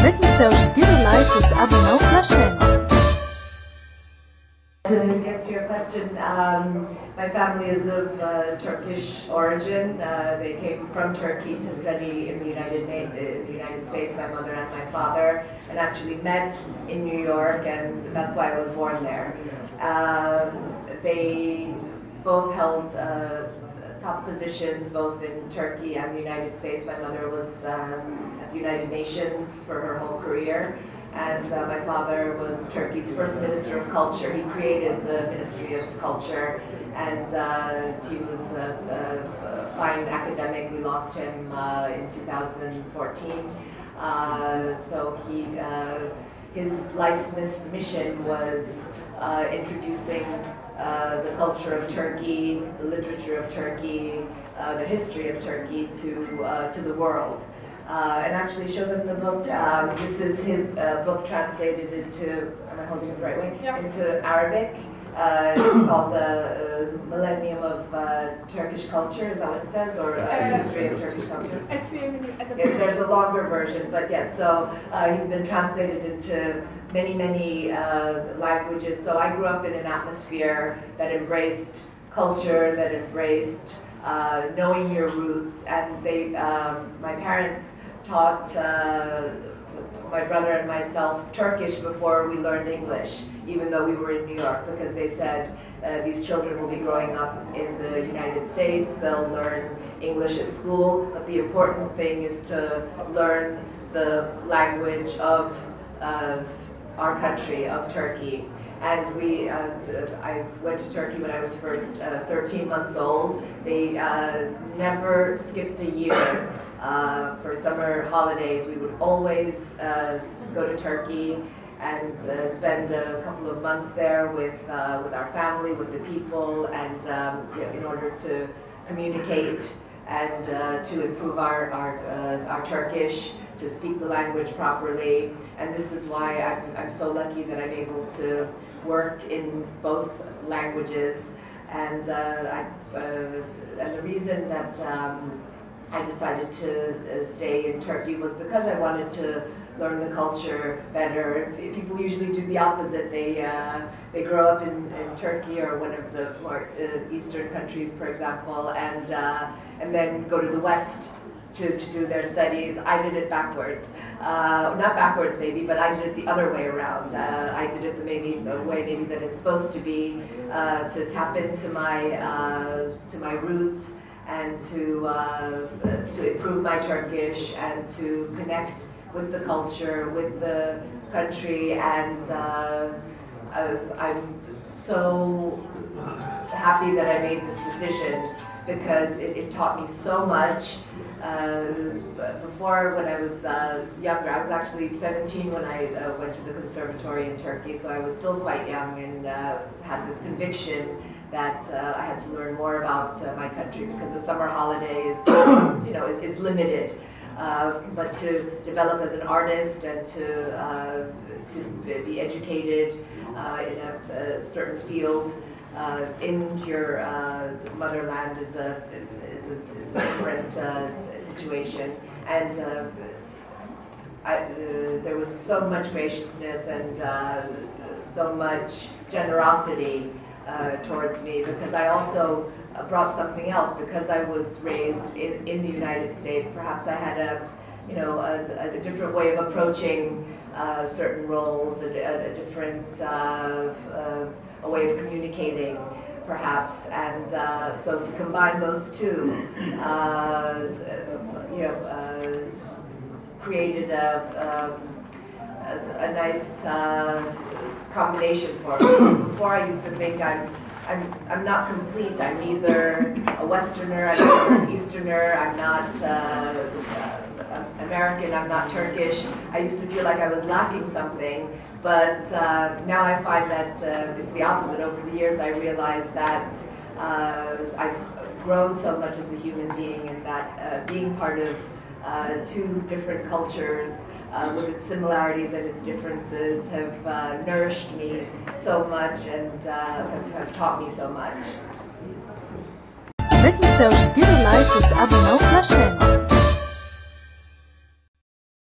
ما تنساوش ديروا لايك وتابوناو كلاشين. To get to your question, my family is of Turkish origin. They came from Turkey to study in the United States, my mother and my father, and actually met in New York, and that's why I was born there. They both held top positions both in Turkey and the United States. My mother was at the United Nations for her whole career. And my father was Turkey's first Minister of Culture. He created the Ministry of Culture, and he was a fine academic. We lost him in 2014. So his life's mission was introducing the culture of Turkey, the literature of Turkey, the history of Turkey to the world. And actually show them the book. This is his book translated into, am I holding it the right way? Yeah. Into Arabic. It's called Millennium of Turkish Culture, is that what it says? Or History of Turkish Culture? Yes, there's a longer version, but yes, so he's been translated into many languages. So I grew up in an atmosphere that embraced culture, that embraced knowing your roots, and my parents taught my brother and myself Turkish before we learned English, even though we were in New York, because they said these children will be growing up in the United States, they'll learn English at school, but the important thing is to learn the language of our country, of Turkey. And I went to Turkey when I was first 13 months old. They never skipped a year. For summer holidays, we would always go to Turkey and spend a couple of months there with our family, with the people, and in order to communicate and to improve our Turkish, to speak the language properly. And this is why I'm so lucky that I'm able to work in both languages. And the reason that I decided to stay in Turkey was because I wanted to learn the culture better. People usually do the opposite. They grow up in Turkey or one of the more eastern countries, for example, and then go to the West to do their studies. I did it backwards. Not backwards maybe, but I did it the other way around. I did it the way maybe that it's supposed to be, to tap into my roots and to improve my Turkish and to connect with the culture, with the country, and I'm so happy that I made this decision because it taught me so much. Before, when I was younger, I was actually 17 when I went to the conservatory in Turkey, so I was still quite young and had this conviction that I had to learn more about my country because the summer holidays, is limited. But to develop as an artist and to be educated in a certain field in your motherland is a different situation, and there was so much graciousness and so much generosity towards me, because I also brought something else. Because I was raised in the United States, perhaps I had a different way of approaching certain roles, a different a way of communicating, perhaps, and so to combine those two, created a nice combination for me. Before, I used to think I'm not complete. I'm neither a Westerner, I'm not an Easterner, I'm not American, I'm not Turkish. I used to feel like I was lacking something, but now I find that it's the opposite. Over the years, I realize that I've grown so much as a human being, and that being part of two different cultures with its similarities and its differences have nourished me so much and have taught me so much. ما تنساوش ديروا لايك وتابوناو كلاشين.